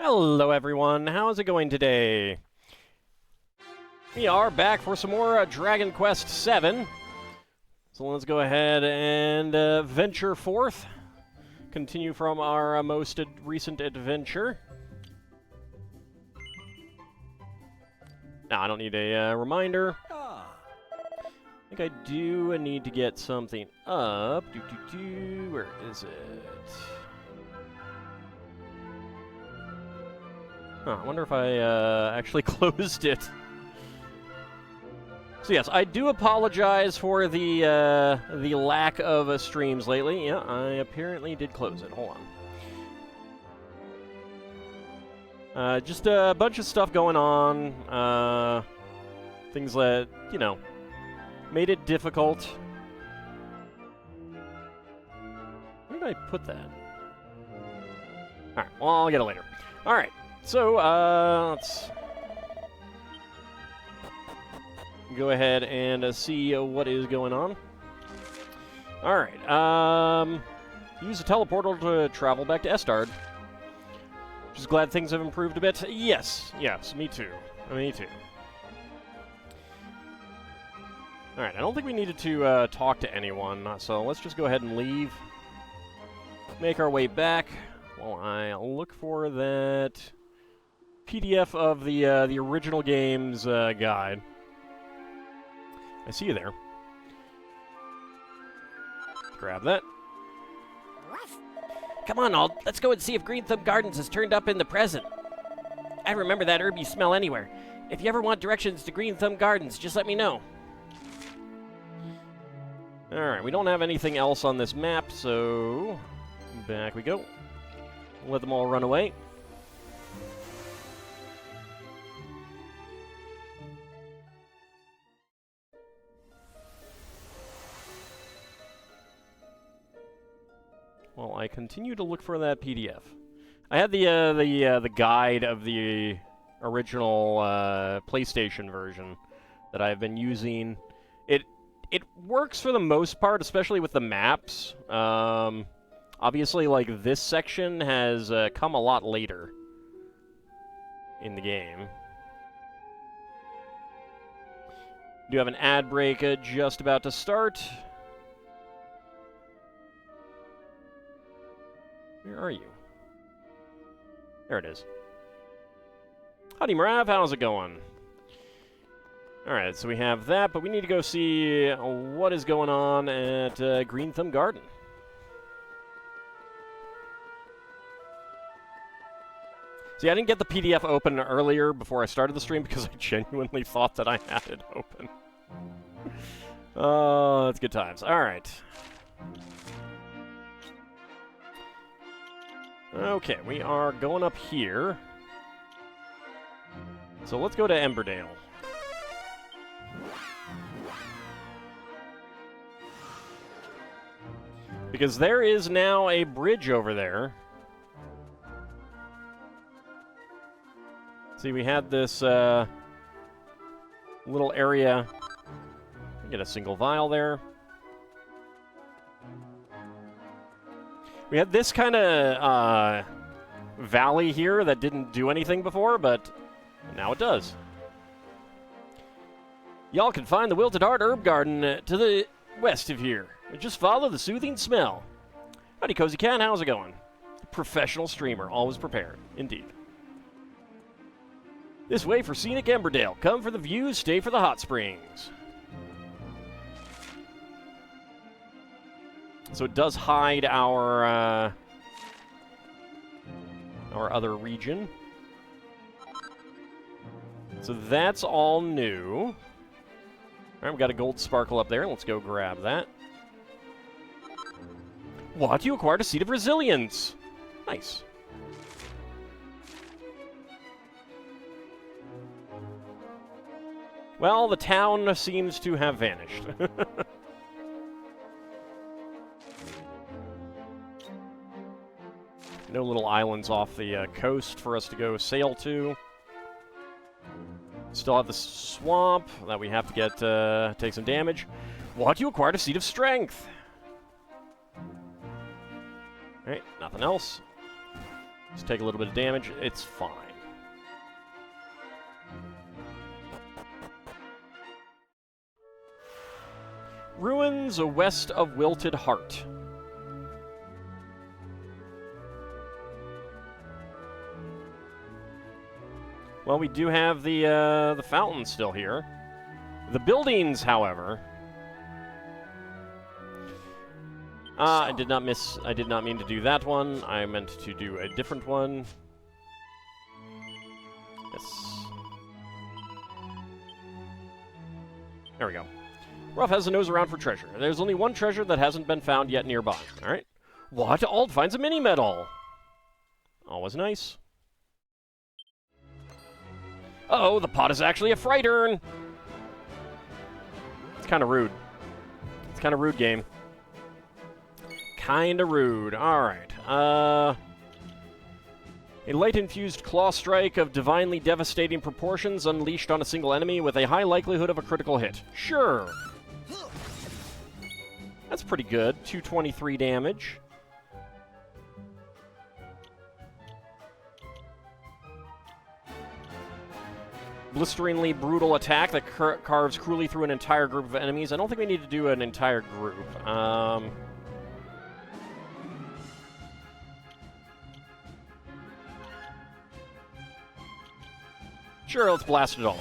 Hello everyone, how's it going today? We are back for some more Dragon Quest VII. So let's go ahead and venture forth. Continue from our most recent adventure. Now, I don't need a reminder. I think I do need to get something up. Where is it? Huh, I wonder if I actually closed it. So yes, I do apologize for the lack of streams lately. Yeah, I apparently did close it. Hold on. Just a bunch of stuff going on. Things that, you know, made it difficult. Where did I put that? Alright, well, I'll get it later. Alright. So, let's go ahead and see what is going on. Alright, use the teleportal to travel back to Estard. Just glad things have improved a bit. Yes, me too. Me too. Alright, I don't think we needed to talk to anyone, so let's just go ahead and leave. Make our way back while I look for that PDF of the original game's guide. I see you there. Grab that. Come on, Ald. Let's go and see if Green Thumb Gardens has turned up in the present. I remember that herby smell anywhere. If you ever want directions to Green Thumb Gardens, just let me know. Alright, we don't have anything else on this map, so back we go. Let them all run away. Well, I continue to look for that PDF. I had the guide of the original PlayStation version that I've been using. It works for the most part, especially with the maps. Obviously, like, this section has come a lot later in the game. Do have an ad break just about to start. Where are you? There it is. Howdy, Marav. How's it going? Alright, so we have that, but we need to go see what is going on at Green Thumb Garden. See, I didn't get the PDF open earlier before I started the stream because I genuinely thought that I had it open. Oh, that's good times. Alright. Okay, we are going up here. So let's go to Emberdale. Because there is now a bridge over there. See, we had this little area. Get a single vial there. We had this kind of valley here that didn't do anything before, but now it does. Y'all can find the Wilted Heart Herb Garden to the west of here. Just follow the soothing smell. Howdy, Cozy Cat. How's it going? Professional streamer, always prepared. Indeed. This way for scenic Emberdale. Come for the views, stay for the hot springs. So it does hide our other region. So that's all new. All right, we got a gold sparkle up there. Let's go grab that. What? You acquired a Seed of Resilience. Nice. Well, the town seems to have vanished. No little islands off the coast for us to go sail to. Still have the swamp that we have to get take some damage. What? You acquired a Seed of Strength. Alright, nothing else. Just take a little bit of damage. It's fine. Ruins west of Wilted Heart. Well, we do have the fountain still here. The buildings, however. I did not mean to do that one. I meant to do a different one. Yes. There we go. Ruff has a nose around for treasure. There's only one treasure that hasn't been found yet nearby. Alright. What? Ald finds a mini-medal! Always nice. Uh-oh, the pot is actually a fright urn! It's kind of rude. It's kind of rude, game. Kind of rude. Alright. A light-infused claw strike of divinely devastating proportions unleashed on a single enemy with a high likelihood of a critical hit. Sure. That's pretty good. 223 damage. Blisteringly brutal attack that carves cruelly through an entire group of enemies. I don't think we need to do an entire group. Sure, let's blast it all.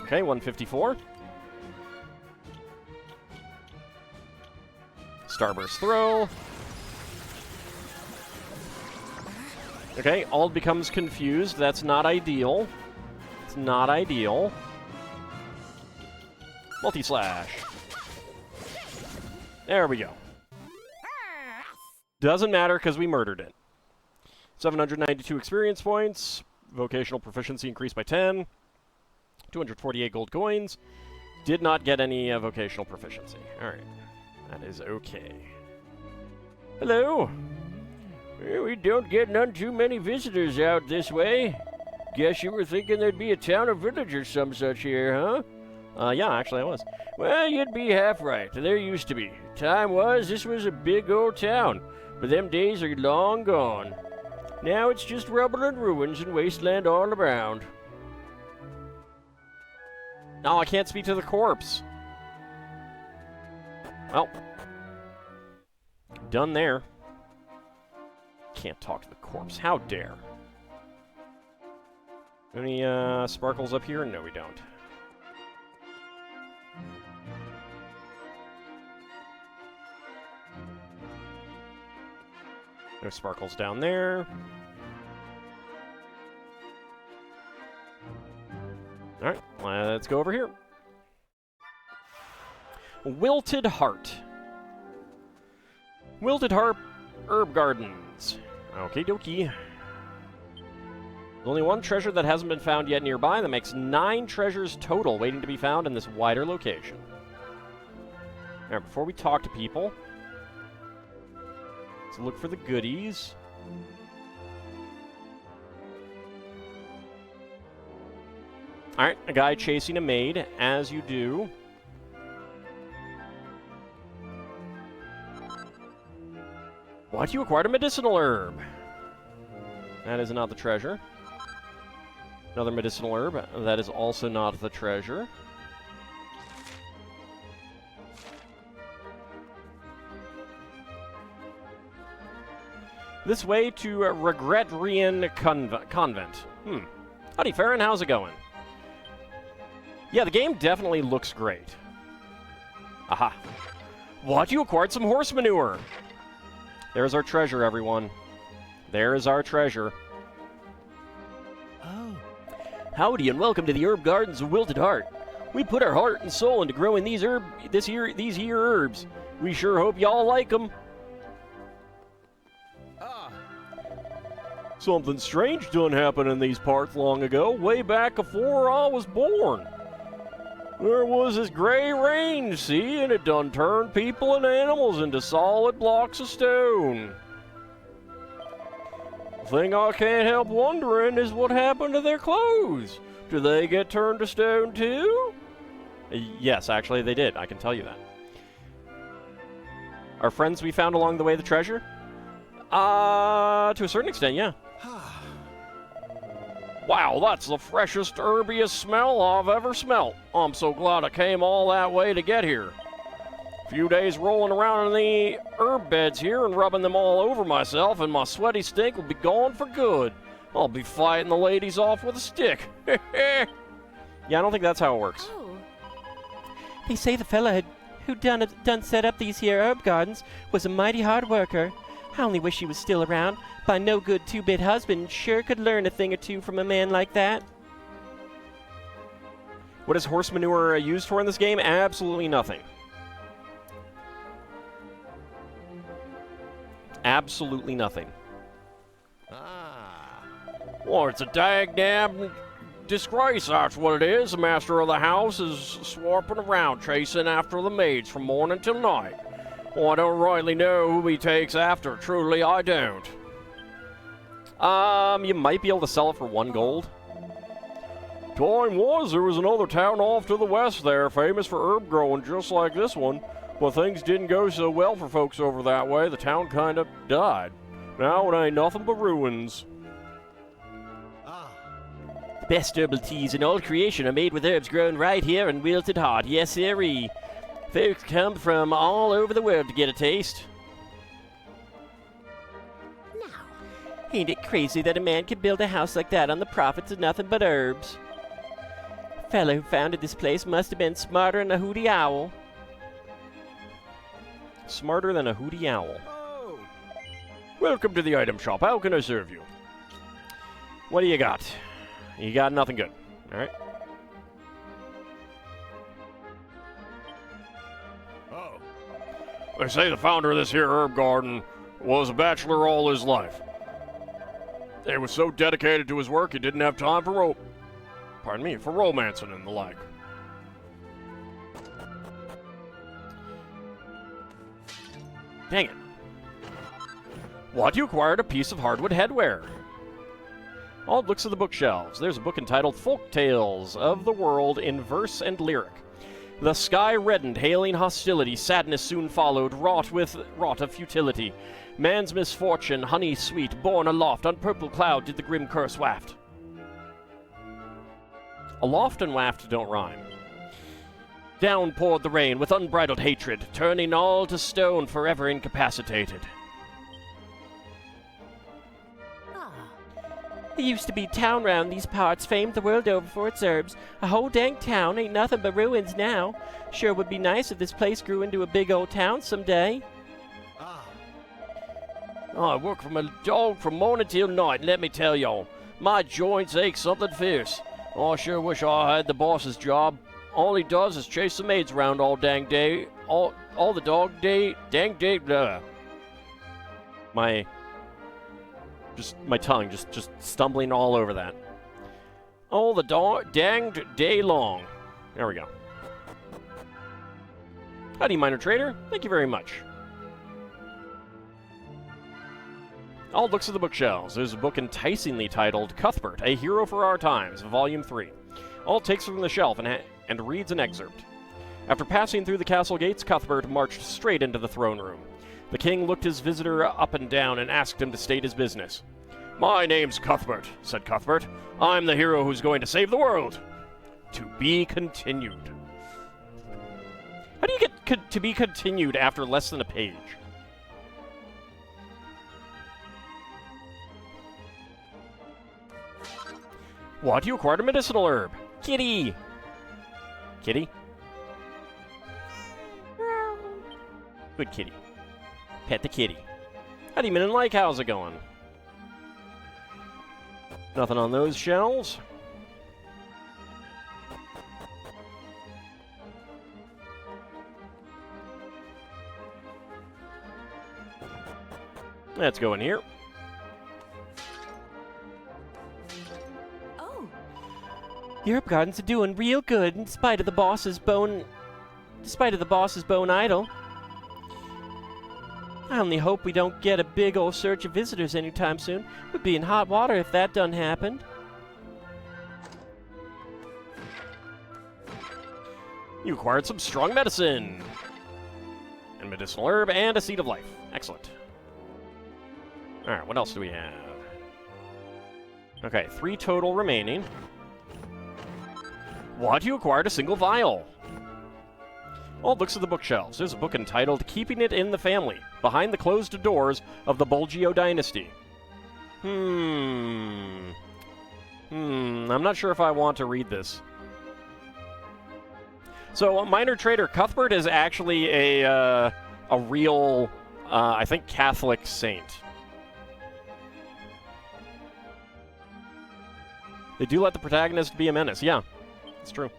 Okay, 154. Starburst throw. Okay, Ald becomes confused. That's not ideal. It's not ideal. Multi-slash. There we go. Doesn't matter because we murdered it. 792 experience points. Vocational proficiency increased by 10. 248 gold coins. Did not get any vocational proficiency. Alright. That is okay. Hello. We don't get none too many visitors out this way. Guess you were thinking there'd be a town or village or some such here, huh? Yeah, actually I was. Well, you'd be half right. There used to be. Time was, this was a big old town. But them days are long gone. Now it's just rubble and ruins and wasteland all around. No, I can't speak to the corpse. Well. Done there. Can't talk to the corpse. How dare. Any sparkles up here? No, we don't. No sparkles down there. Alright, let's go over here. Wilted Heart. Wilted Heart Herb Gardens. Okie dokie. There's only one treasure that hasn't been found yet nearby. That makes 9 treasures total waiting to be found in this wider location. Alright, before we talk to people, let's look for the goodies. Alright, a guy chasing a maid, as you do. What? You acquired a medicinal herb. That is not the treasure. Another medicinal herb. That is also not the treasure. This way to Regretrian Convent. Howdy, Farron. How's it going? Yeah, the game definitely looks great. Aha. What? You acquired some horse manure. There's our treasure, everyone. There is our treasure. Oh. Howdy, and welcome to the Herb Gardens of Wilted Heart. We put our heart and soul into growing these here herbs. We sure hope y'all like them. Something strange done happened in these parts long ago, way back afore I was born. There was this gray rain, see, and it done turned people and animals into solid blocks of stone. The thing I can't help wondering is what happened to their clothes. Do they get turned to stone too? Yes, actually they did. I can tell you that. Our friends we found along the way the treasure? To a certain extent, yeah. Wow, that's the freshest, herbiest smell I've ever smelt. I'm so glad I came all that way to get here. A few days rolling around in the herb beds here and rubbing them all over myself, and my sweaty stink will be gone for good. I'll be fighting the ladies off with a stick. Yeah, I don't think that's how it works. Oh. They say the fella who done set up these here herb gardens was a mighty hard worker. I only wish he was still around. My no-good two-bit husband sure could learn a thing or two from a man like that. What is horse manure used for in this game? Absolutely nothing. Absolutely nothing. Well, it's a dag-damn disgrace, that's what it is. The master of the house is swarping around, chasing after the maids from morning till night. Well, I don't rightly know who he takes after. Truly, I don't. You might be able to sell it for 1 gold. Time was there was another town off to the west there, famous for herb growing just like this one. But things didn't go so well for folks over that way. The town kind of died. Now it ain't nothing but ruins. The best herbal teas in all creation are made with herbs grown right here in Wilted Heart. Yes, sirree. Folks come from all over the world to get a taste. Ain't it crazy that a man could build a house like that on the profits of nothing but herbs? The fellow who founded this place must have been smarter than a hooty owl. Smarter than a hooty owl. Welcome to the item shop. How can I serve you? What do you got? You got nothing good. All right. They say the founder of this here herb garden was a bachelor all his life. He was so dedicated to his work he didn't have time for for romancing and the like. Dang it. What? You acquired a piece of hardwood headwear. Odd looks at the bookshelves. There's a book entitled Folk Tales of the World in Verse and Lyric. The sky reddened, hailing hostility. Sadness soon followed, wrought of futility. Man's misfortune, honey sweet, borne aloft on purple cloud did the grim curse waft. Aloft and waft don't rhyme. Down poured the rain with unbridled hatred, turning all to stone, forever incapacitated. There used to be town round these parts famed the world over for its herbs. A whole dang town ain't nothing but ruins now. Sure would be nice if this place grew into a big old town someday. I work from a dog from morning till night, and let me tell y'all, my joints ache something fierce. I sure wish I had the boss's job. All he does is chase the maids around all dang day, all the dog day, dang day, blah. My tongue just stumbling all over that. All the danged day long. There we go. Howdy, minor trader. Thank you very much. All looks at the bookshelves. There's a book enticingly titled Cuthbert, A Hero for Our Times, Volume 3. All takes from the shelf and reads an excerpt. After passing through the castle gates, Cuthbert marched straight into the throne room. The king looked his visitor up and down and asked him to state his business. My name's Cuthbert, said Cuthbert. I'm the hero who's going to save the world. To be continued. How do you get to be continued after less than a page? What? You acquired a medicinal herb. Kitty! Kitty? Good kitty. Pet the kitty. Howdy, Min and Like, how's it going? Nothing on those shelves. Let's go in here. Oh. Your herb gardens are doing real good in spite of the boss's bone idol. I only hope we don't get a big old surge of visitors anytime soon. We'd be in hot water if that done happened. You acquired some strong medicine. And medicinal herb and a seed of life. Excellent. Alright, what else do we have? Okay, 3 total remaining. What? You acquired a single vial. Old looks at the bookshelves. There's a book entitled Keeping It in the Family, Behind the Closed Doors of the Bulgio Dynasty. I'm not sure if I want to read this. So, minor trader Cuthbert is actually a real, I think, Catholic saint. They do let the protagonist be a menace. Yeah, it's true.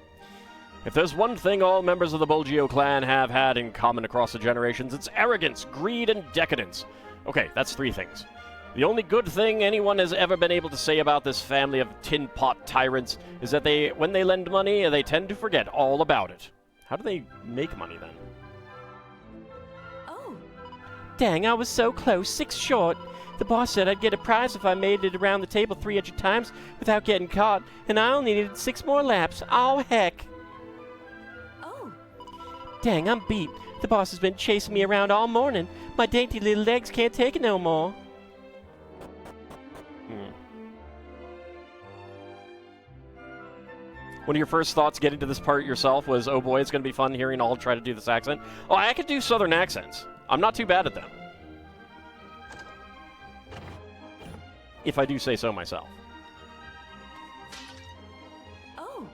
If there's one thing all members of the Bulgio clan have had in common across the generations, it's arrogance, greed, and decadence. Okay, that's 3 things. The only good thing anyone has ever been able to say about this family of tin pot tyrants is that when they lend money, they tend to forget all about it. How do they make money, then? Oh. Dang, I was so close. 6 short. The boss said I'd get a prize if I made it around the table 300 times without getting caught, and I only needed 6 more laps. Oh, heck. Dang, I'm beat. The boss has been chasing me around all morning. My dainty little legs can't take it no more. One of your first thoughts getting to this part yourself was, oh boy, it's going to be fun hearing all try to do this accent. Oh, I could do southern accents. I'm not too bad at them. If I do say so myself. Oh.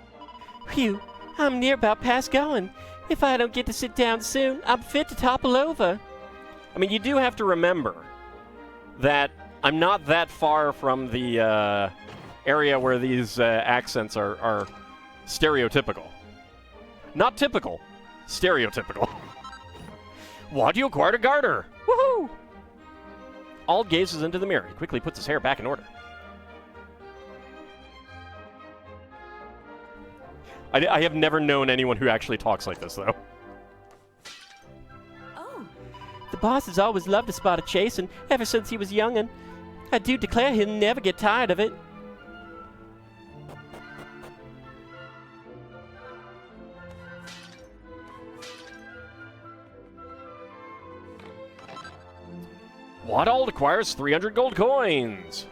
Phew, I'm near about past going. If I don't get to sit down soon, I'm fit to topple over. I mean, you do have to remember that I'm not that far from the area where these accents are stereotypical. Not typical, stereotypical. What? You acquired a garter! Woohoo! Ald gazes into the mirror. He quickly puts his hair back in order. I have never known anyone who actually talks like this, though. Oh. The boss has always loved to spot a chasing, ever since he was young'un. I do declare he'll never get tired of it. What Ald acquires 300 gold coins.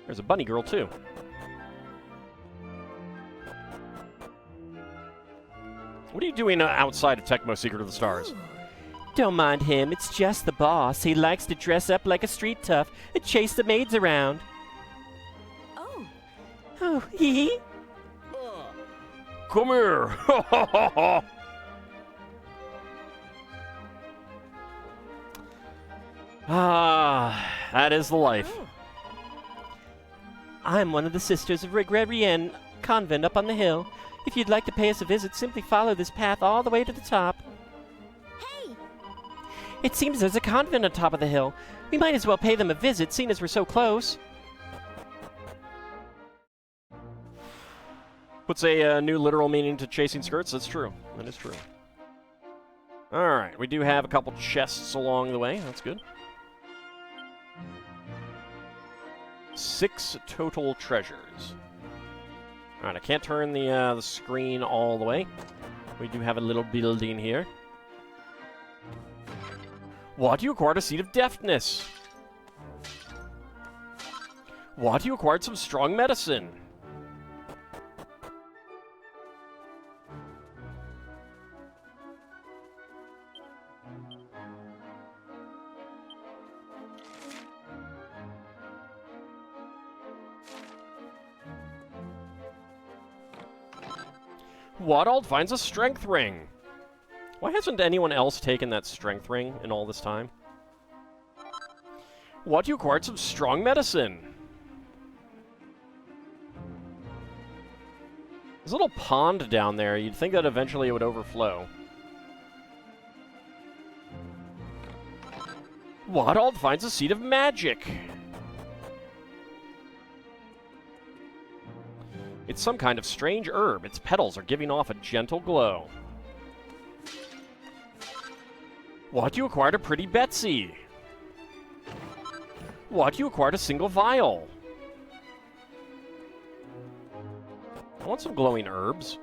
There's a bunny girl, too. What are you doing outside of Tecmo Secret of the Stars? Don't mind him, it's just the boss. He likes to dress up like a street tough and chase the maids around. Oh. Oh, hee hee. Come here! That is the life. Oh. I'm one of the sisters of Regrerienne Convent up on the hill. If you'd like to pay us a visit, simply follow this path all the way to the top. Hey! It seems there's a convent on top of the hill. We might as well pay them a visit, seeing as we're so close. Puts a new literal meaning to chasing skirts. That's true. That is true. Alright, we do have a couple chests along the way. That's good. 6 total treasures. Alright, I can't turn the screen all the way. We do have a little building here. What? You acquired a seed of deftness. What? You acquired some strong medicine. Wadald finds a strength ring. Why hasn't anyone else taken that strength ring in all this time? What? You acquired some strong medicine. There's a little pond down there. You'd think that eventually it would overflow. Wadald finds a seed of magic. It's some kind of strange herb. Its petals are giving off a gentle glow. What? You acquired a pretty Betsy. What? You acquired a single vial. I want some glowing herbs.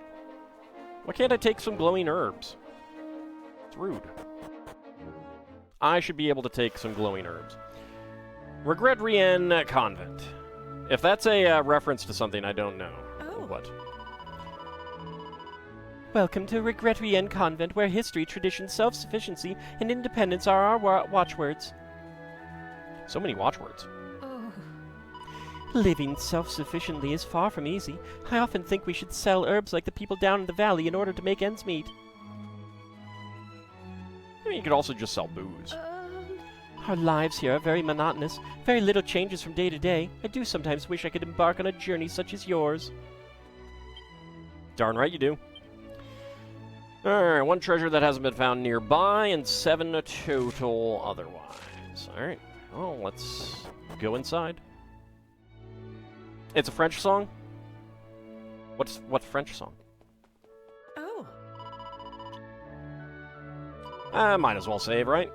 Why can't I take some glowing herbs? It's rude. I should be able to take some glowing herbs. Regret-Rien Convent. If that's a reference to something, I don't know. Oh. What? Welcome to Regret-Rien Convent, where history, tradition, self-sufficiency, and independence are our watchwords. So many watchwords. Oh. Living self-sufficiently is far from easy. I often think we should sell herbs like the people down in the valley in order to make ends meet. I mean, you could also just sell booze. Our lives here are very monotonous. Very little changes from day to day. I do sometimes wish I could embark on a journey such as yours. Darn right you do. Alright, 1 treasure that hasn't been found nearby, and 7 total otherwise. Alright, well, let's go inside. It's a French song? What French song? Oh. Might as well save, right?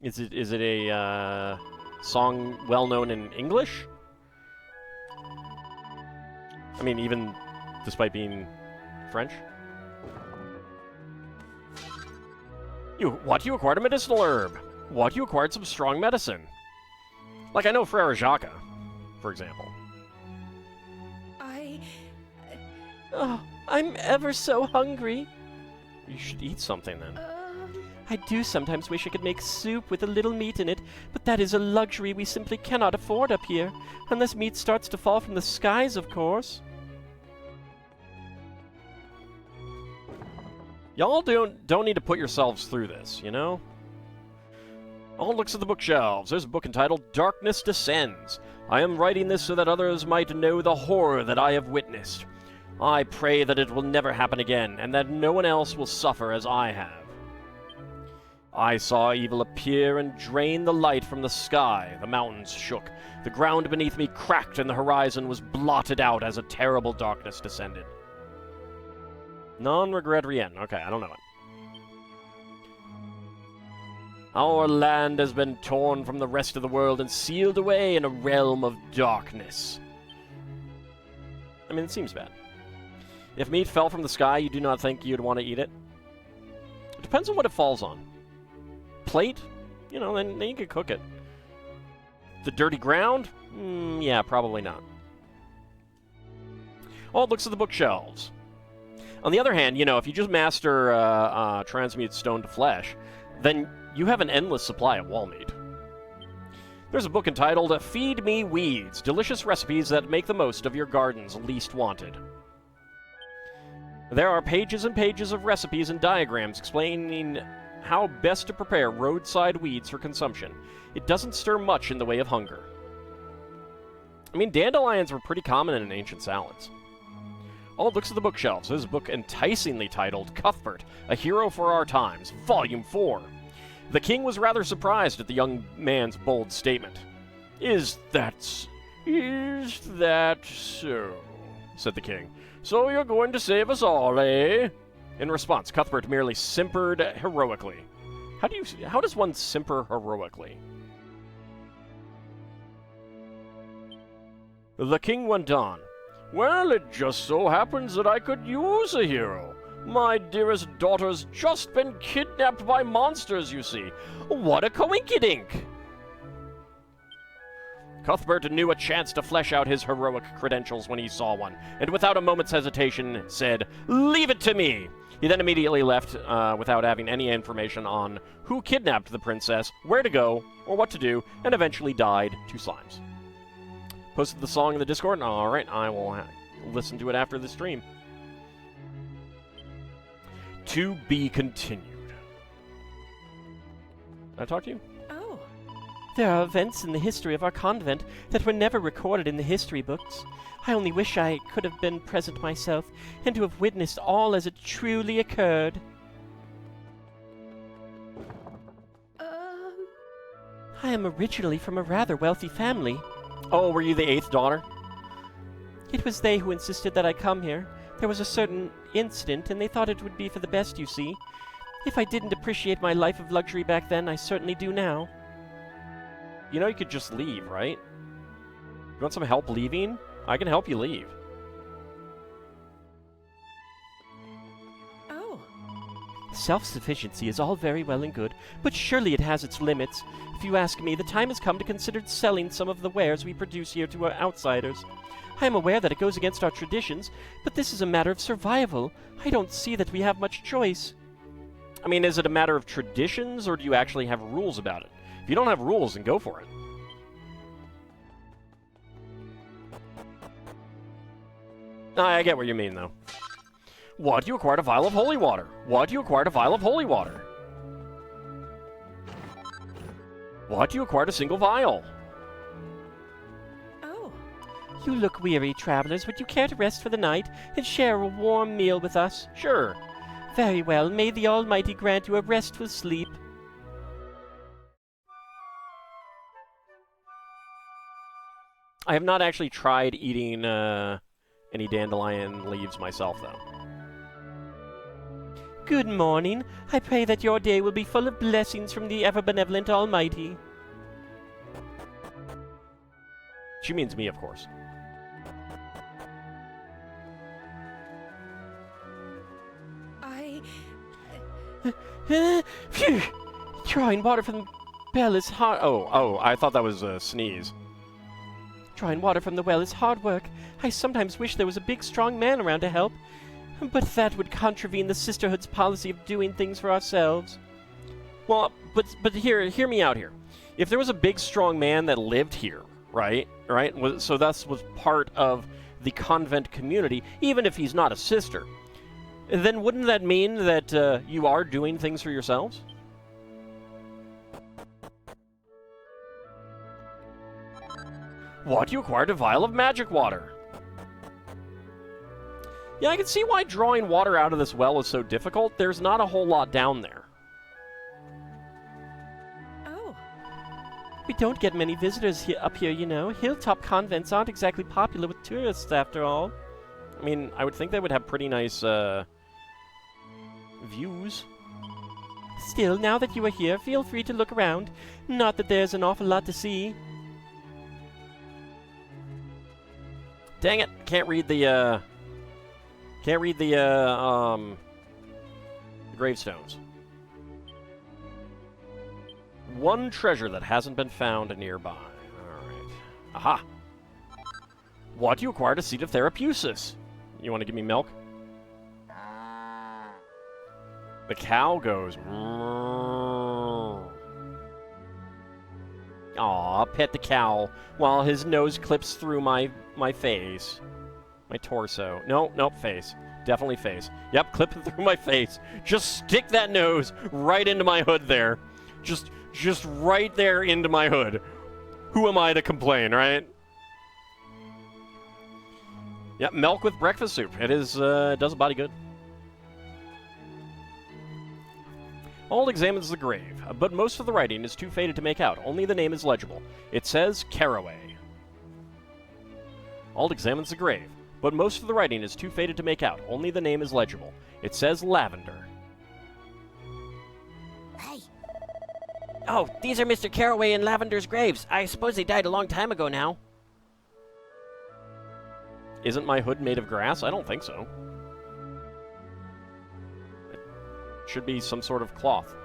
Is it a song well known in English? I mean, even despite being French. You acquired a medicinal herb? What? You acquired some strong medicine? Like I know Frere Jacques, for example. Oh, I'm ever so hungry. You should eat something then. I do sometimes wish I could make soup with a little meat in it, but that is a luxury we simply cannot afford up here. Unless meat starts to fall from the skies, of course. Y'all don't need to put yourselves through this, you know? All looks at the bookshelves. There's a book entitled Darkness Descends. I am writing this so that others might know the horror that I have witnessed. I pray that it will never happen again, and that no one else will suffer as I have. I saw evil appear and drain the light from the sky. The mountains shook. The ground beneath me cracked, and the horizon was blotted out as a terrible darkness descended. Non-regret-rien. Okay, I don't know it. Our land has been torn from the rest of the world and sealed away in a realm of darkness. I mean, it seems bad. If meat fell from the sky, you do not think you'd want to eat it? It depends on what it falls on. Plate? You know, then you could cook it. The dirty ground? Yeah, probably not. Oh, it looks at the bookshelves. On the other hand, you know, if you just master transmute stone to flesh, then you have an endless supply of wall meat. There's a book entitled Feed Me Weeds, Delicious Recipes That Make the Most of Your Garden's Least Wanted. There are pages and pages of recipes and diagrams explaining how best to prepare roadside weeds for consumption. It doesn't stir much in the way of hunger. I mean, dandelions were pretty common in ancient salads. Oh, it looks at the bookshelves. There's a book enticingly titled Cuthbert, A Hero for Our Times, Volume 4. The king was rather surprised at the young man's bold statement. Is that so? Said the king. So you're going to save us all, eh? In response, Cuthbert merely simpered heroically. How does one simper heroically? The king went on. Well, it just so happens that I could use a hero. My dearest daughter's just been kidnapped by monsters, you see. What a coinkydink! Cuthbert knew a chance to flesh out his heroic credentials when he saw one, and without a moment's hesitation said, "Leave it to me!" He then immediately left without having any information on who kidnapped the princess, where to go, or what to do, and eventually died to slimes. Posted the song in the Discord? Alright, I will listen to it after the stream. To be continued. Did I talk to you? Oh. There are events in the history of our convent that were never recorded in the history books. I only wish I could have been present myself, and to have witnessed all as it truly occurred. I am originally from a rather wealthy family. Oh, were you the 8th daughter? It was they who insisted that I come here. There was a certain incident, and they thought it would be for the best, you see. If I didn't appreciate my life of luxury back then, I certainly do now. You know you could just leave, right? You want some help leaving? I can help you leave. Oh. Self-sufficiency is all very well and good, but surely it has its limits. If you ask me, the time has come to consider selling some of the wares we produce here to our outsiders. I am aware that it goes against our traditions, but this is a matter of survival. I don't see that we have much choice. I mean, is it a matter of traditions, or do you actually have rules about it? If you don't have rules, then go for it. I get what you mean, though. What? You acquired a vial of holy water. What? You acquired a vial of holy water. What? You acquired a single vial. Oh. You look weary, travelers. Would you care to rest for the night and share a warm meal with us? Sure. Very well. May the Almighty grant you a restful sleep. I have not actually tried eating any dandelion leaves myself, though. Good morning. I pray that your day will be full of blessings from the ever-benevolent Almighty. She means me, of course. Phew! Drawing water from the well is hard. Oh, I thought that was a sneeze. Drawing water from the well is hard work. I sometimes wish there was a big, strong man around to help. But that would contravene the Sisterhood's policy of doing things for ourselves. Well, but hear me out here. If there was a big, strong man that lived here, right? So that was part of the convent community, even if he's not a sister, then wouldn't that mean that you are doing things for yourselves? What? You acquired a vial of magic water. Yeah, I can see why drawing water out of this well is so difficult. There's not a whole lot down there. Oh. We don't get many visitors up here, you know. Hilltop convents aren't exactly popular with tourists, after all. I mean, I would think they would have pretty nice, views. Still, now that you are here, feel free to look around. Not that there's an awful lot to see. Dang it, can't read the gravestones. One treasure that hasn't been found nearby. Alright. Aha! What? You acquired a seed of Therapusis. You want to give me milk? The cow goes... Aw, pet the cow while his nose clips through my face. My torso. Nope, face. Definitely face. Yep, clip it through my face. Just stick that nose right into my hood there. Just right there into my hood. Who am I to complain, right? Yep, milk with breakfast soup. It is, does a body good. All examines the grave, but most of the writing is too faded to make out. Only the name is legible. It says Caraway. All examines the grave, but most of the writing is too faded to make out. Only the name is legible. It says Lavender. Hey. Oh, these are Mr. Caraway and Lavender's graves. I suppose they died a long time ago now. Isn't my hood made of grass? I don't think so. It should be some sort of cloth.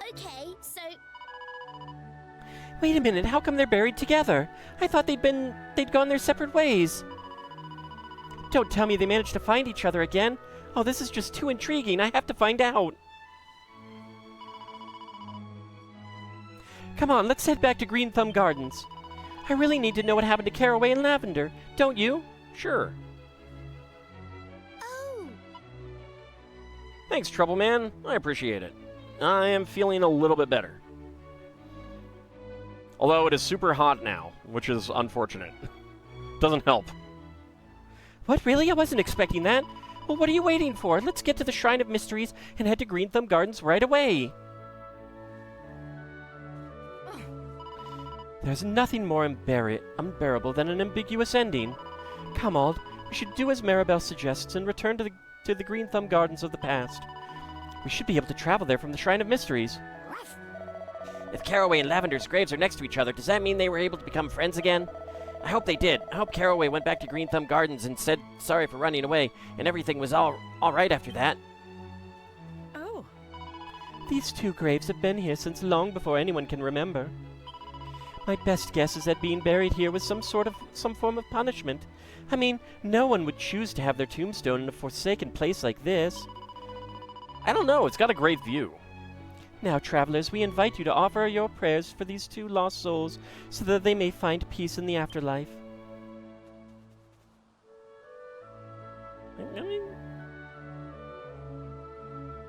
Okay, so... Wait a minute, how come they're buried together? I thought they'd gone their separate ways. Don't tell me they managed to find each other again. Oh, this is just too intriguing. I have to find out. Come on, let's head back to Green Thumb Gardens. I really need to know what happened to Caraway and Lavender, don't you? Sure. Oh. Thanks, Trouble Man. I appreciate it. I am feeling a little bit better. Although it is super hot now, which is unfortunate. Doesn't help. What, really? I wasn't expecting that. Well, what are you waiting for? Let's get to the Shrine of Mysteries and head to Green Thumb Gardens right away. There's nothing more unbearable than an ambiguous ending. Come, Ald, we should do as Maribel suggests and return to the Green Thumb Gardens of the past. We should be able to travel there from the Shrine of Mysteries. If Caraway and Lavender's graves are next to each other, does that mean they were able to become friends again? I hope they did. I hope Caraway went back to Green Thumb Gardens and said sorry for running away, and everything was all right after that. Oh. These two graves have been here since long before anyone can remember. My best guess is that being buried here was some form of punishment. I mean, no one would choose to have their tombstone in a forsaken place like this. I don't know, it's got a great view. Now, travelers, we invite you to offer your prayers for these two lost souls so that they may find peace in the afterlife. I mean,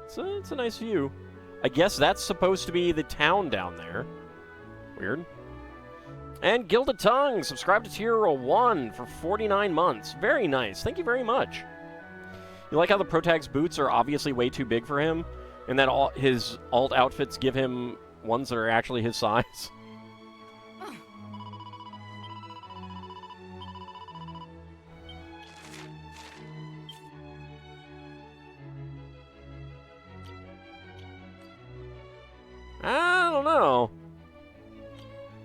it's a nice view. I guess that's supposed to be the town down there. Weird. And Gilded Tongue, subscribe to Tier 1 for 49 months. Very nice. Thank you very much. You like how the Protag's boots are obviously way too big for him, and that all his alt outfits give him ones that are actually his size? I don't know.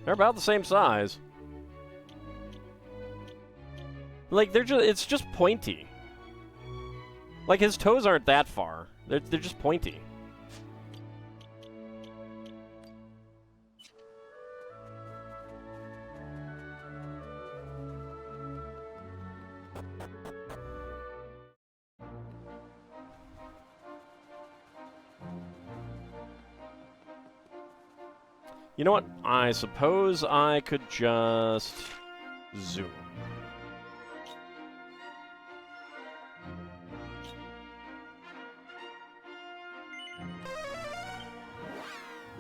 They're about the same size. Like, it's just pointy. Like, his toes aren't that far. They're just pointy. You know what? I suppose I could just zoom.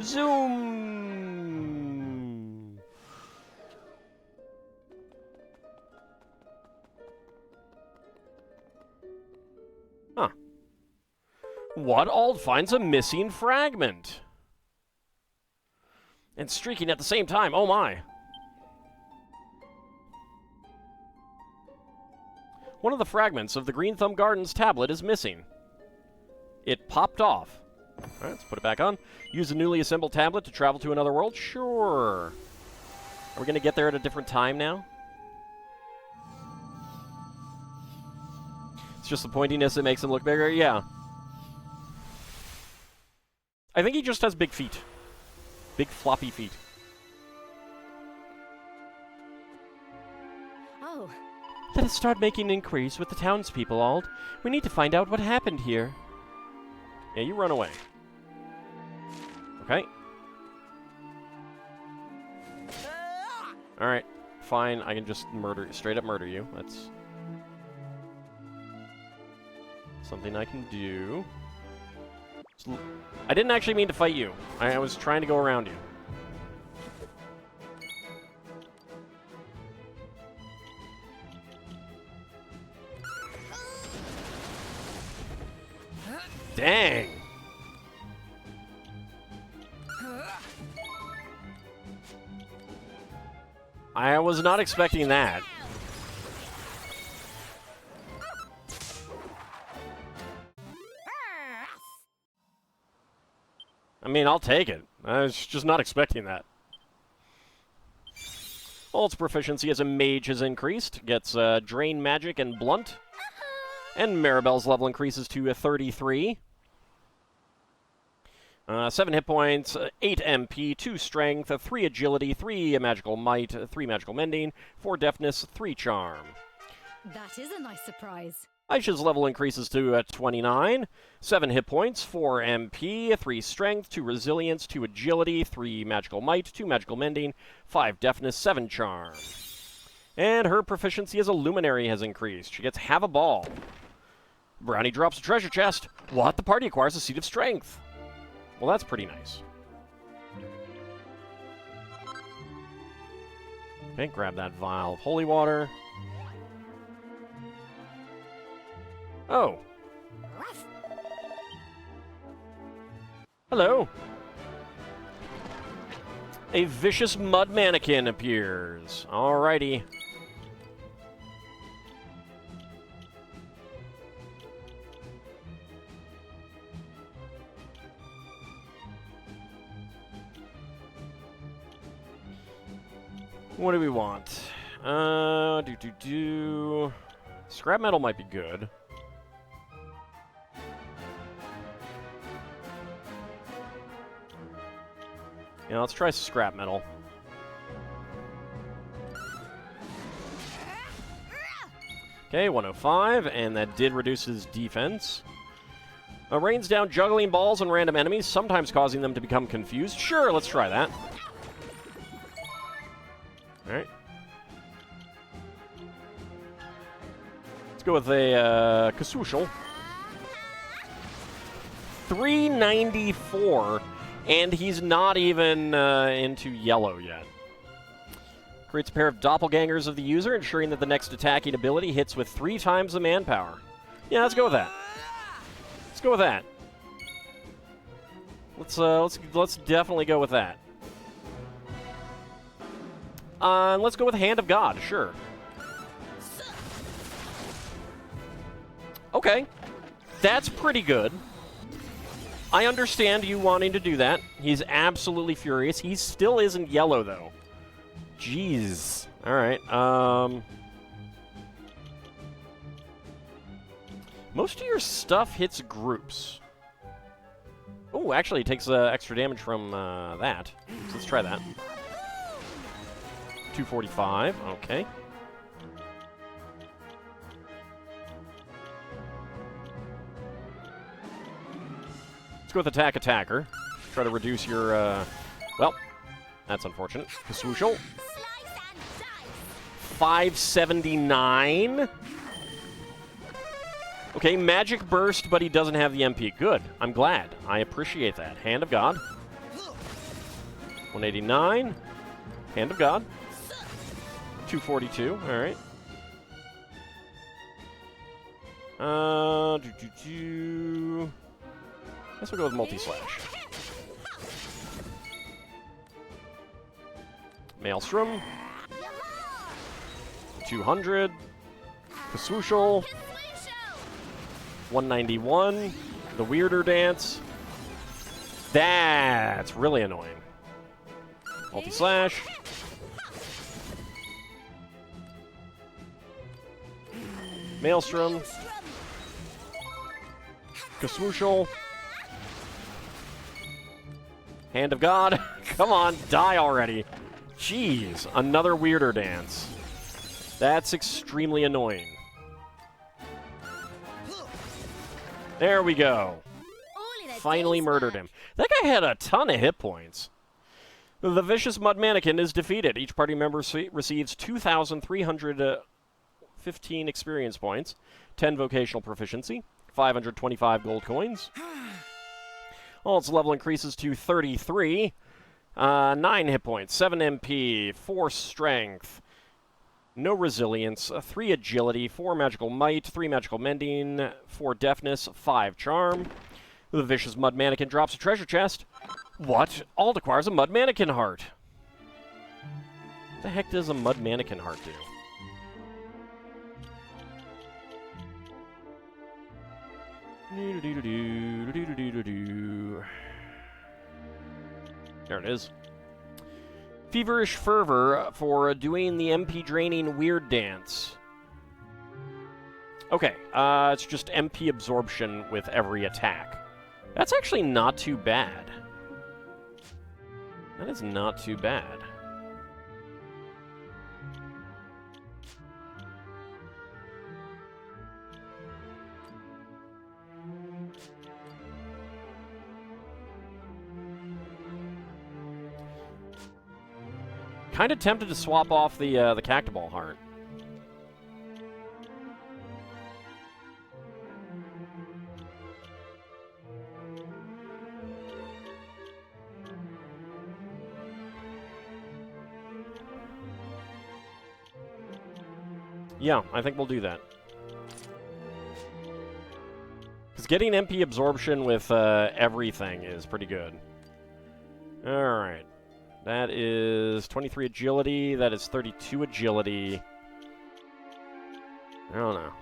Zoom! Huh. What alt finds a missing fragment? And streaking at the same time, oh my. One of the fragments of the Green Thumb Gardens tablet is missing. It popped off. Alright, let's put it back on. Use a newly assembled tablet to travel to another world? Sure. Are we going to get there at a different time now? It's just the pointiness that makes him look bigger? Yeah. I think he just has big feet. Big floppy feet. Oh. Let us start making inquiries with the townspeople, Ald. We need to find out what happened here. Yeah, you run away. Okay. Alright, fine. I can just straight up murder you. That's something I can do. I didn't actually mean to fight you. I was trying to go around you. Dang! I was not expecting that. I mean, I'll take it. I was just not expecting that. Alt's proficiency as a mage has increased. Gets Drain Magic and Blunt. And Maribel's level increases to 33. 7 hit points, 8 MP, 2 strength, 3 agility, 3 magical might, 3 magical mending, 4 deafness, 3 charm. That is a nice surprise. Aisha's level increases to 29. 7 hit points, 4 MP, 3 strength, 2 resilience, 2 agility, 3 magical might, 2 magical mending, 5 deafness, 7 charm. And her proficiency as a luminary has increased. She gets Have a Ball. Brownie drops a treasure chest. What? The party acquires a Seat of Strength. Well, that's pretty nice. Okay, grab that vial of holy water. Oh. Hello. A vicious mud mannequin appears. Alrighty. What do we want? Scrap metal might be good. Yeah, let's try scrap metal. Okay, 105, and that did reduce his defense. Rains down juggling balls on random enemies, sometimes causing them to become confused. Sure, let's try that. Alright. Let's go with a Kasushal. 394, and he's not even into yellow yet. Creates a pair of doppelgangers of the user, ensuring that the next attacking ability hits with 3 times the manpower. Yeah, let's go with that. Let's go with that. Let's definitely go with that. Let's go with Hand of God, sure. Okay. That's pretty good. I understand you wanting to do that. He's absolutely furious. He still isn't yellow, though. Jeez. Alright, most of your stuff hits groups. Oh, actually, it takes extra damage from that. So let's try that. 245, okay. Let's go with Attack Attacker. Try to reduce your, well, that's unfortunate. Kasushal. 579. Okay, Magic Burst, but he doesn't have the MP. Good. I'm glad. I appreciate that. Hand of God. 189. Hand of God. 242. All right. Guess we'll go with Multi-Slash. Maelstrom. 200. Kasushal. 191. The Weirder Dance. That's really annoying. Multi-Slash. Maelstrom. Kasushal. Hand of God. Come on, die already. Jeez, another Weirder Dance. That's extremely annoying. There we go. Finally murdered him. That guy had a ton of hit points. The Vicious Mud Mannequin is defeated. Each party member receives 2,315 experience points, 10 vocational proficiency, 525 gold coins. All its level increases to 33. 9 hit points, 7 MP, 4 strength, no resilience, 3 agility, 4 magical might, 3 magical mending, 4 deafness, 5 charm. The Vicious Mud Mannequin drops a treasure chest. What? Alt acquires a Mud Mannequin heart. What the heck does a Mud Mannequin heart do? There it is. Feverish Fervor for doing the MP draining Weird Dance. Okay, it's just MP absorption with every attack. That's actually not too bad. That is not too bad. Kind of tempted to swap off the Cactoball heart. Yeah, I think we'll do that. Because getting MP absorption with everything is pretty good. Alright. That is 23 agility. That is 32 agility. I don't know.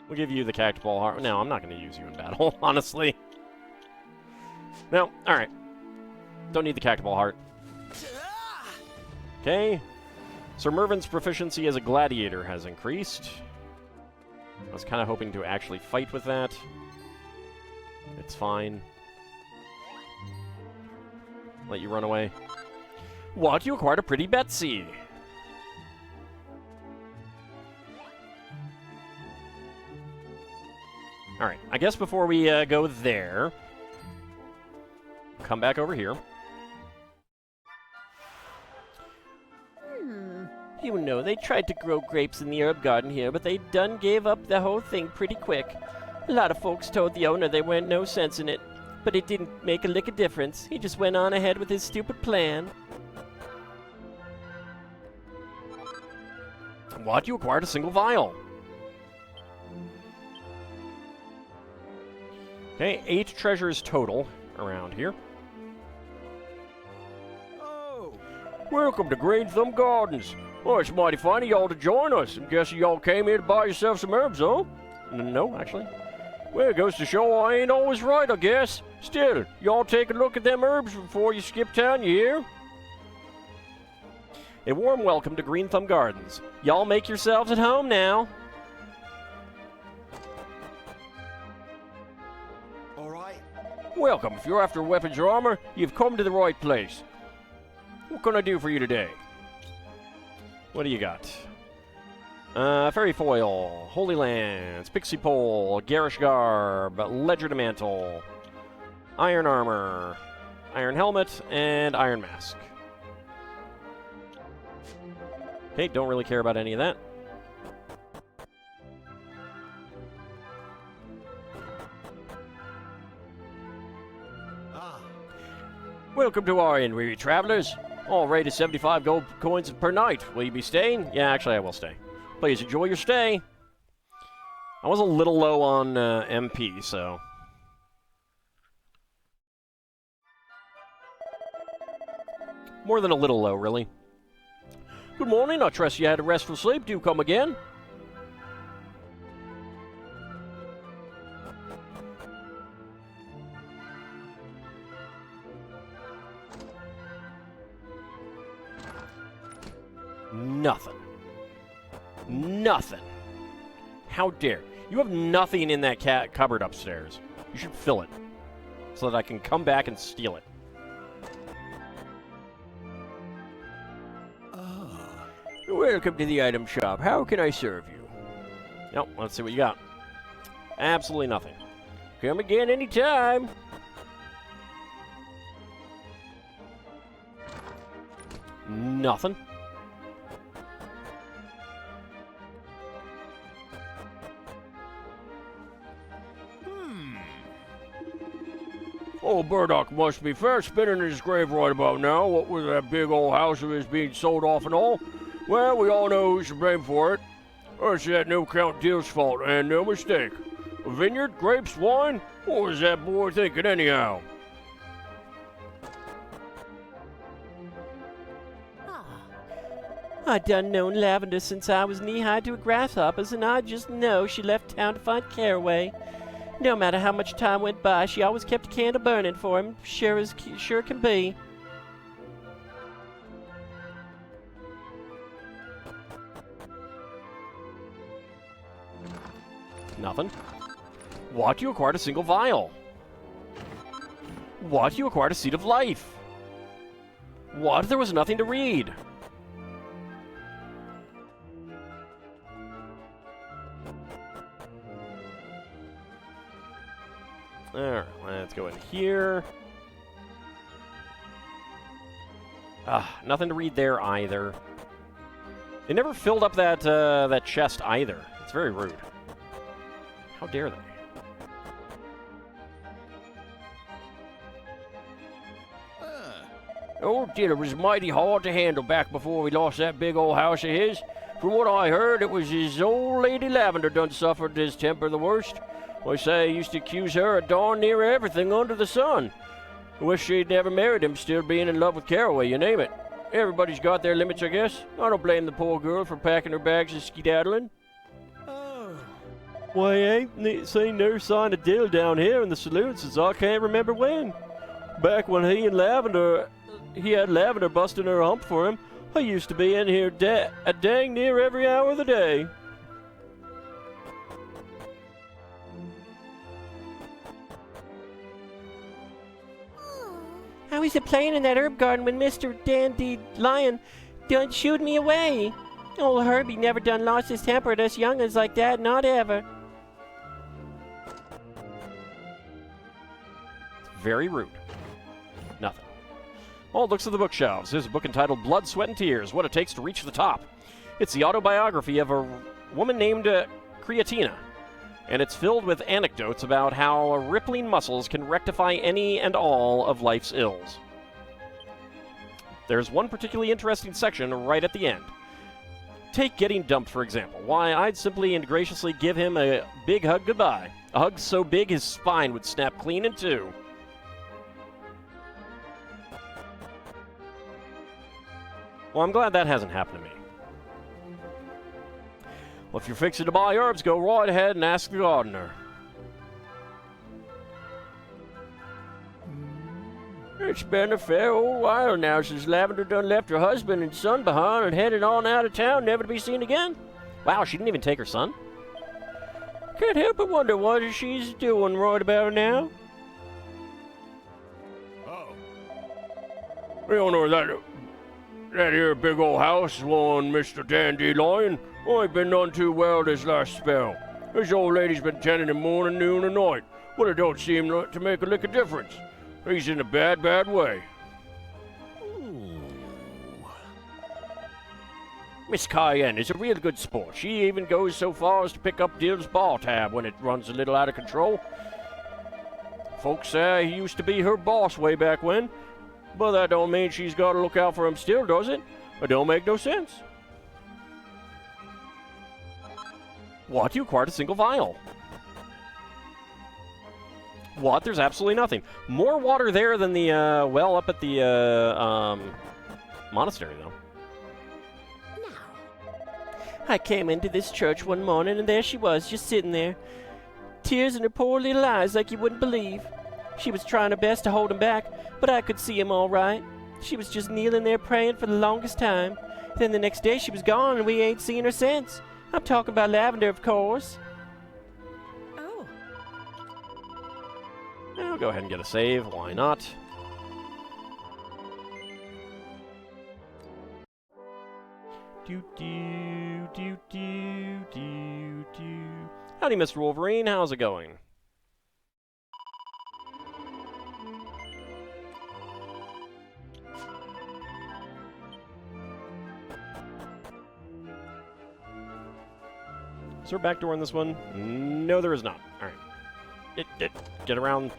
We'll give you the cactus ball heart. No, I'm not going to use you in battle, honestly. No, alright. Don't need the cactus ball heart. Okay. Sir Mervin's proficiency as a gladiator has increased. I was kind of hoping to actually fight with that. It's fine. Let you run away. What? You acquired a pretty Betsy. Alright, I guess before we go there, come back over here. You know, they tried to grow grapes in the herb garden here, but they done gave up the whole thing pretty quick. A lot of folks told the owner there weren't no sense in it, but it didn't make a lick of difference. He just went on ahead with his stupid plan. What? You acquired a single vial. Okay, 8 treasures total around here. Oh! Welcome to Green Thumb Gardens. Oh, it's mighty fine of y'all to join us. I'm guessing y'all came here to buy yourself some herbs, huh? No, actually. Well, it goes to show I ain't always right, I guess. Still, y'all take a look at them herbs before you skip town, you hear? A warm welcome to Green Thumb Gardens. Y'all make yourselves at home now. All right. Welcome. If you're after weapons or armor, you've come to the right place. What can I do for you today? What do you got? Fairy Foil, Holy Lance, Pixie Pole, Garish Garb, Ledger to Mantle, Iron Armor, Iron Helmet, and Iron Mask. Okay, don't really care about any of that. Welcome to our inn, weary travelers. All rate is 75 gold coins per night. Will you be staying? Yeah, actually, I will stay. Please enjoy your stay. I was a little low on MP, so... More than a little low, really. Good morning. I trust you had a restful sleep. Do come again. Nothing. Nothing. How dare. You have nothing in that cupboard upstairs. You should fill it. So that I can come back and steal it. Welcome to the item shop. How can I serve you? Nope, let's see what you got. Absolutely nothing. Come again anytime. Nothing. Old Burdock must be fair spinning in his grave right about now. What with that big old house of his being sold off and all. Well, we all know who's to blame for it. It's that new Count Deal's fault, and no mistake. A vineyard, grapes, wine? What was that boy thinking anyhow? I done known Lavender since I was knee-high to a grasshoppers, and I just know she left town to find Caraway. No matter how much time went by, she always kept a candle burning for him, sure can be. Nothing. What? You acquired a single vial. What? You acquired a Seed of Life. What? There was nothing to read. Alright, let's go in here. Nothing to read there either. They never filled up that that chest either. It's very rude. How dare they? Old Diller was mighty hard to handle back before we lost that big old house of his. From what I heard, it was his old Lady Lavender done suffered his temper the worst. I say he used to accuse her of darn near everything under the sun. I wish she'd never married him, still being in love with Caraway, you name it. Everybody's got their limits, I guess. I don't blame the poor girl for packing her bags and skedaddling. Why, I ain't seen no sign of Dill down here in the saloon since I can't remember when. Back when he had Lavender busting her hump for him, I used to be in here a dang near every hour of the day. I was a-playing in that herb garden when Mr. Dandelion done shooed me away. Old Herbie never done lost his temper at us young'uns like that, not ever. Very rude. Nothing. Old looks at the bookshelves. There's a book entitled Blood, Sweat, and Tears, What It Takes to Reach the Top. It's the autobiography of a woman named Creatina, and it's filled with anecdotes about how rippling muscles can rectify any and all of life's ills. There's one particularly interesting section right at the end. Take getting dumped, for example. Why, I'd simply and graciously give him a big hug goodbye. A hug so big his spine would snap clean in two. Well, I'm glad that hasn't happened to me. Well, if you're fixing to buy herbs, go right ahead and ask the gardener. It's been a fair old while now since Lavender done left her husband and son behind and headed on out of town, never to be seen again. Wow, she didn't even take her son? Can't help but wonder what she's doing right about now. You don't know that here big old house one Mr. Dandelion ain't been none too well this last spell. This old lady's been tending him morning, noon, and night, but it don't seem to make a lick of difference. He's in a bad, bad way. Miss Cayenne is a real good sport. She even goes so far as to pick up Dill's bar tab when it runs a little out of control. Folks say he used to be her boss way back when, but that don't mean she's got to look out for him still, does it? It don't make no sense. What? You acquired a single vial. What? There's absolutely nothing. More water there than the well up at the monastery, though. I came into this church one morning, and there she was, just sitting there. Tears in her poor little eyes like you wouldn't believe. She was trying her best to hold 'em back, but I could see 'em all right. She was just kneeling there praying for the longest time. Then the next day she was gone, and we ain't seen her since. I'm talking about Lavender, of course. Oh. I'll go ahead and get a save. Why not? Howdy, Mr. Wolverine. How's it going? Is there a back door in this one? No, there is not. All right. Get around.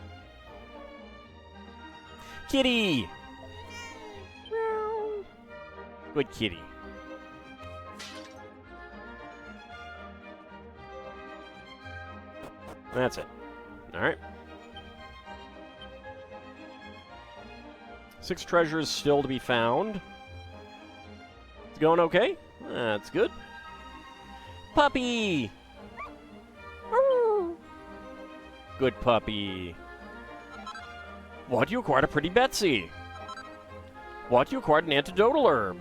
Kitty! Good kitty. That's it. All right. 6 treasures still to be found. It's going okay? That's good. Puppy! Good puppy. What? You acquired a pretty Betsy. What? You acquired an antidotal herb.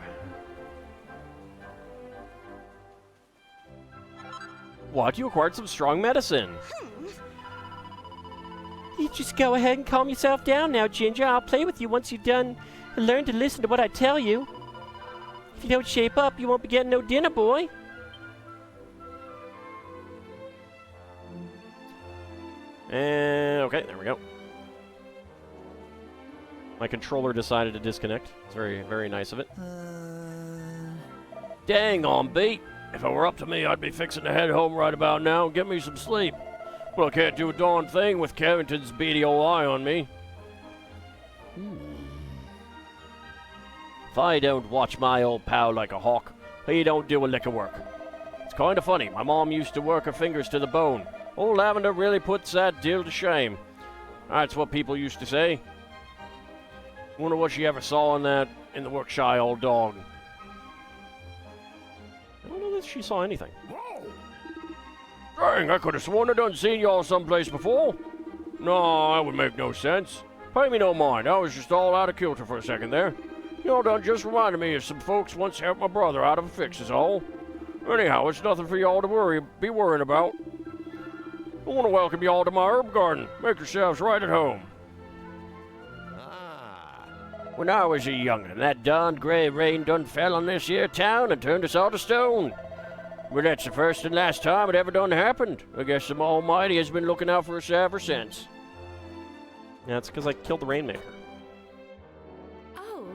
What? You acquired some strong medicine. You just go ahead and calm yourself down now, Ginger. I'll play with you once you've done and learn to listen to what I tell you. If you don't shape up, you won't be getting no dinner, boy. Okay, there we go. My controller decided to disconnect. It's very, very nice of it. Dang on, beat. If it were up to me, I'd be fixing to head home right about now and get me some sleep. But I can't do a darn thing with Carrington's beady old eye on me. If I don't watch my old pal like a hawk, he don't do a lick of work. It's kind of funny. My mom used to work her fingers to the bone. Old Lavender really puts that Dill to shame. That's what people used to say. Wonder what she ever saw in the work-shy old dog. I don't know that she saw anything. Whoa! Dang, I could have sworn I done seen y'all someplace before. No, that would make no sense. Pay me no mind, I was just all out of kilter for a second there. Y'all done just reminded me of some folks once helped my brother out of a fix is all. Anyhow, it's nothing for y'all to be worrying about. I want to welcome y'all to my herb garden. Make yourselves right at home. When I was a young'un, that darned gray rain done fell on this here town and turned us all to stone. But that's the first and last time it ever done happened. I guess the Almighty has been looking out for us ever since. Yeah, it's because I killed the Rainmaker. Oh.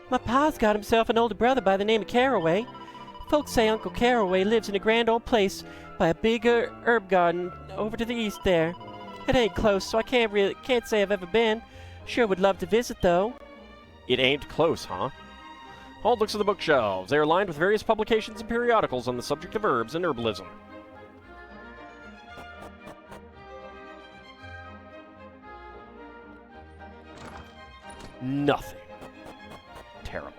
My pa's got himself an older brother by the name of Caraway. Folks say Uncle Caraway lives in a grand old place by a big herb garden over to the east there. It ain't close, so I can't say I've ever been. Sure would love to visit, though. It ain't close, huh? Hald looks at the bookshelves. They are lined with various publications and periodicals on the subject of herbs and herbalism. Nothing. Terrible.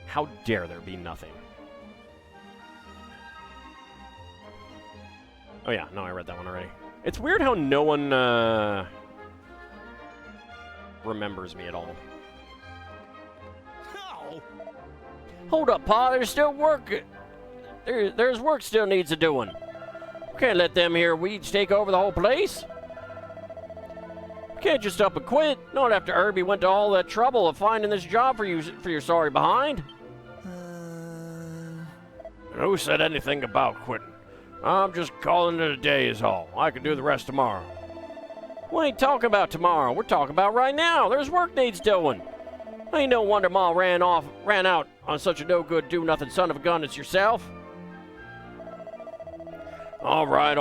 How dare there be nothing? Oh yeah, no, I read that one already. It's weird how no one remembers me at all. Hold up, Pa, there's still work. There's work still needs a doing. Can't let them here weeds take over the whole place. Can't just up and quit. Not after Herbie went to all that trouble of finding this job for your sorry behind. Who said anything about quitting? I'm just calling it a day is all. I can do the rest tomorrow. We ain't talking about tomorrow. We're talking about right now. There's work needs doing. Ain't no wonder Ma ran out on such a no-good, do-nothing son of a gun as yourself. All right.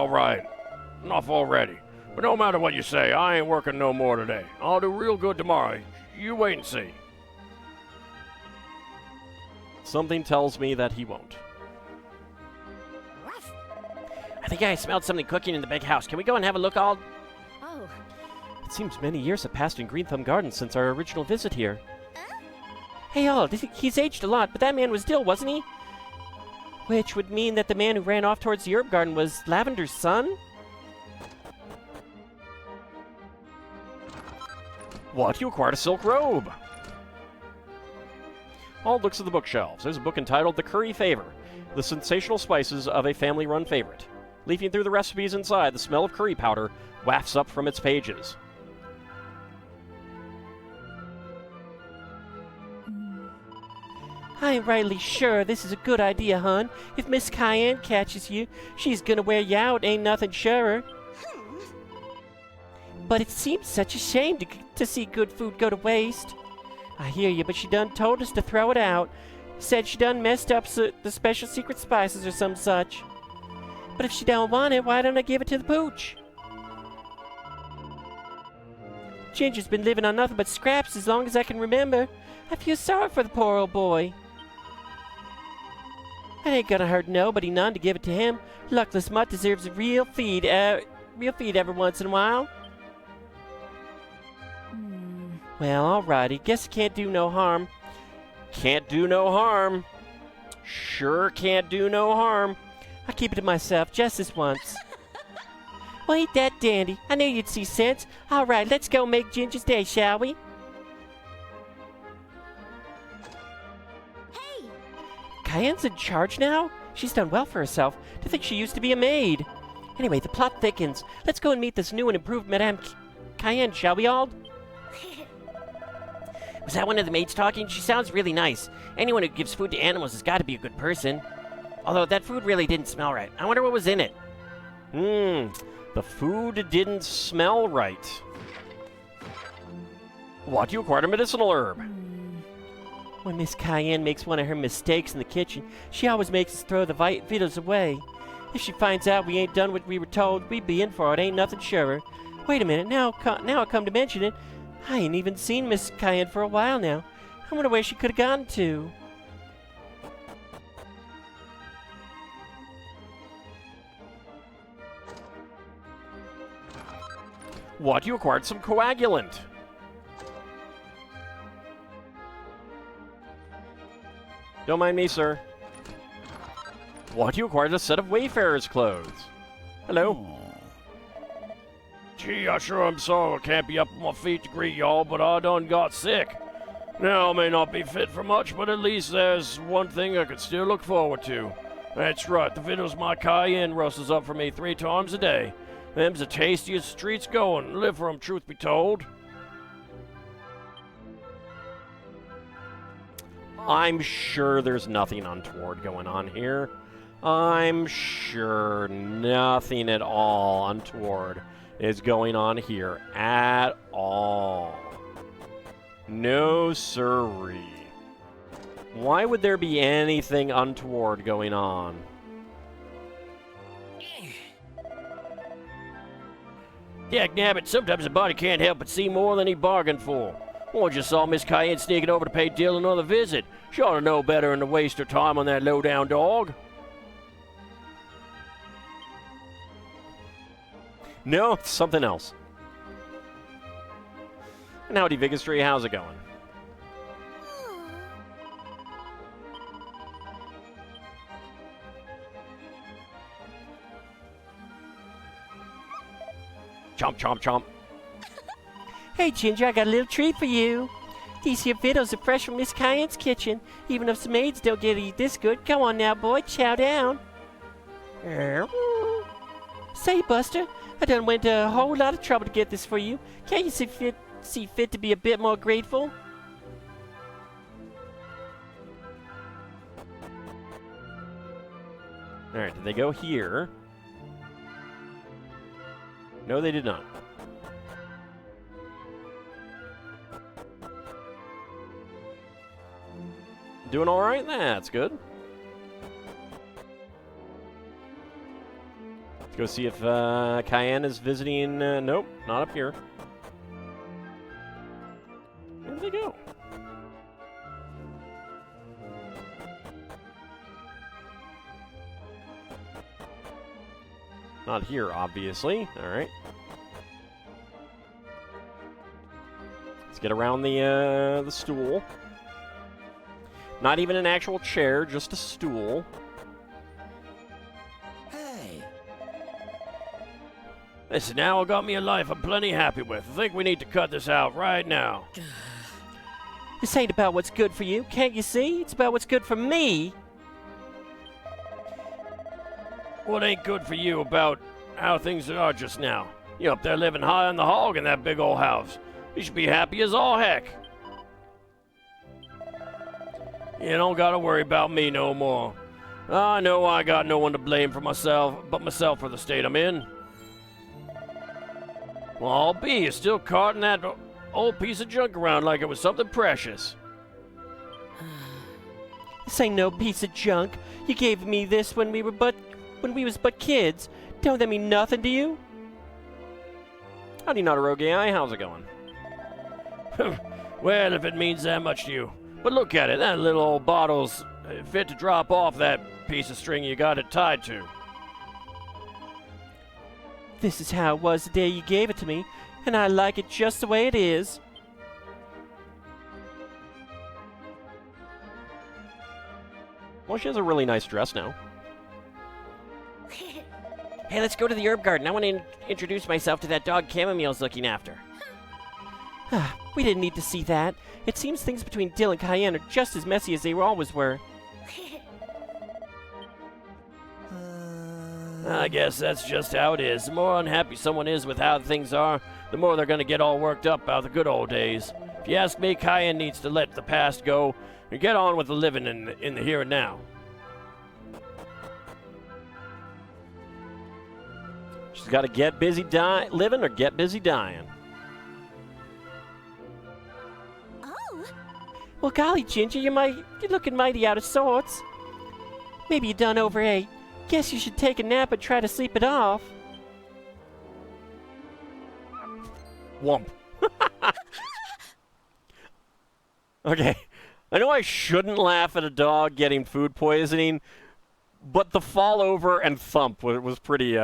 Enough already. But no matter what you say, I ain't working no more today. I'll do real good tomorrow. You wait and see. Something tells me that he won't. I think I smelled something cooking in the big house. Can we go and have a look, Ald? Oh. It seems many years have passed in Green Thumb Gardens since our original visit here. Hey, Ald, he's aged a lot, but that man was Dill, wasn't he? Which would mean that the man who ran off towards the herb garden was Lavender's son? What? You acquired a silk robe! Ald looks at the bookshelves. There's a book entitled The Curry Favor, The Sensational Spices of a Family-Run Favorite. Leafing through the recipes inside, the smell of curry powder wafts up from its pages. I ain't rightly sure this is a good idea, hon. If Miss Cayenne catches you, she's gonna wear you out, ain't nothing surer. But it seems such a shame to see good food go to waste. I hear you, but she done told us to throw it out. Said she done messed up the special secret spices or some such. But if she don't want it, why don't I give it to the pooch? Ginger's been living on nothing but scraps as long as I can remember. I feel sorry for the poor old boy. It ain't gonna hurt nobody none to give it to him. Luckless mutt deserves a real feed every once in a while. Well, alrighty. Guess it can't do no harm. Can't do no harm. Sure can't do no harm. I keep it to myself just this once. Well, ain't that dandy? I knew you'd see sense. All right, let's go make Ginger's day, shall we? Hey! Cayenne's in charge now? She's done well for herself. To think she used to be a maid. Anyway, the plot thickens. Let's go and meet this new and improved Madame Cayenne, shall we, Ald? Was that one of the maids talking? She sounds really nice. Anyone who gives food to animals has got to be a good person. Although that food really didn't smell right. I wonder what was in it. The food didn't smell right. What? You acquired a medicinal herb. When Miss Cayenne makes one of her mistakes in the kitchen, she always makes us throw the vitals away. If she finds out we ain't done what we were told, we'd be in for it, ain't nothing surer. Wait a minute, now I come to mention it, I ain't even seen Miss Cayenne for a while now. I wonder where she could have gone to. What? You acquired some coagulant. Don't mind me, sir. What? You acquired a set of Wayfarer's clothes. Hello. Gee, I sure am sorry I can't be up on my feet to greet y'all, but I done got sick. Now I may not be fit for much, but at least there's one thing I could still look forward to. That's right, the victuals my cayenne rustles up for me 3 times a day. Them's the tastiest streets going. Live for 'em, truth be told. I'm sure there's nothing untoward going on here. I'm sure nothing at all untoward is going on here at all. No siree. Why would there be anything untoward going on? Nabbit, sometimes a body can't help but see more than he bargained for. I just saw Miss Cayenne sneaking over to pay Dill another visit. She ought to know better than to waste her time on that low-down dog. No, it's something else. And howdy, Vigastry, how's it going? Chomp, chomp, chomp. Hey, Ginger, I got a little treat for you. These here victuals are fresh from Miss Cayenne's kitchen. Even if some maids don't get to eat this good, come on now, boy, chow down. Say, Buster, I done went to a whole lot of trouble to get this for you. Can't you see fit to be a bit more grateful? Alright, did they go here? No, they did not. Doing alright? That's good. Let's go see if Cayenne is visiting. Nope, not up here. Where did they go? Not here, obviously. Alright. Let's get around the stool. Not even an actual chair, just a stool. Hey. Listen, now I got me a life I'm plenty happy with. I think we need to cut this out right now. This ain't about what's good for you, can't you see? It's about what's good for me. What ain't good for you about how things are just now? You up there living high on the hog in that big old house. You should be happy as all heck. You don't gotta worry about me no more. I know I got no one to blame for but myself for the state I'm in. Well, I'll be still carting that old piece of junk around like it was something precious. This ain't no piece of junk. You gave me this when we was but kids. Don't that mean nothing to you? Howdy, not a rogue AI. How's it going? Well, if it means that much to you. But look at it, that little old bottle's fit to drop off that piece of string you got it tied to. This is how it was the day you gave it to me, and I like it just the way it is. Well, she has a really nice dress now. Hey, let's go to the herb garden. I want to introduce myself to that dog Chamomile's looking after. We didn't need to see that. It seems things between Dill and Cayenne are just as messy as they always were. I guess that's just how it is. The more unhappy someone is with how things are, the more they're going to get all worked up about the good old days. If you ask me, Cayenne needs to let the past go and get on with the living in the here and now. She's got to get busy living or get busy dying. Well, golly, Ginger, you're looking mighty out of sorts. Maybe you done overate. Guess you should take a nap and try to sleep it off. Wump. Okay. I know I shouldn't laugh at a dog getting food poisoning, but the fall over and thump was pretty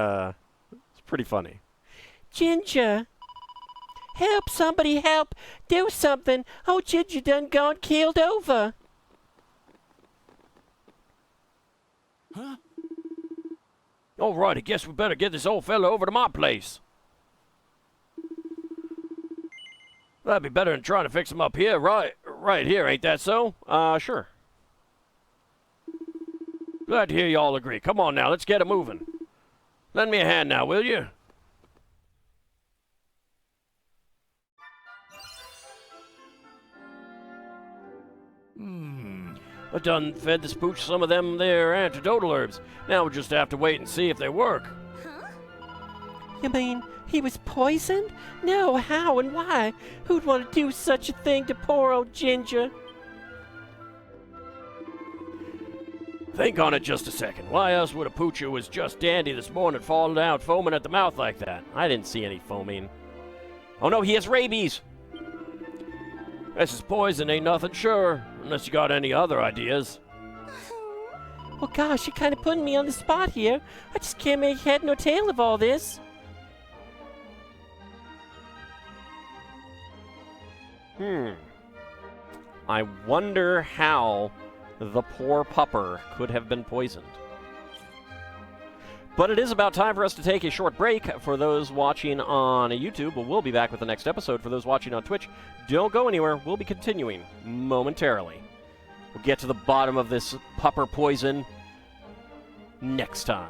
funny. Ginger! Help, somebody help! Do something! Oh, Ginger done gone keeled over! Huh? All right, I guess we better get this old fella over to my place. That'd be better than trying to fix him up here, right here, ain't that so? Sure. Glad to hear you all agree. Come on now, let's get it moving. Lend me a hand now, will you? I done fed the spooch some of them there antidotal herbs. Now we'll just have to wait and see if they work. You mean he was poisoned? No, how and why? Who'd want to do such a thing to poor old Ginger? Think on it just a second. Why else would a pooch who was just dandy this morning fall down foaming at the mouth like that? I didn't see any foaming. Oh no, he has rabies! This is poison, ain't nothing sure. Unless you got any other ideas. Well, gosh, you're kind of putting me on the spot here. I just can't make head nor tail of all this. I wonder how the poor pupper could have been poisoned. But it is about time for us to take a short break. For those watching on YouTube, we'll be back with the next episode. For those watching on Twitch, don't go anywhere. We'll be continuing momentarily. We'll get to the bottom of this pupper poison next time.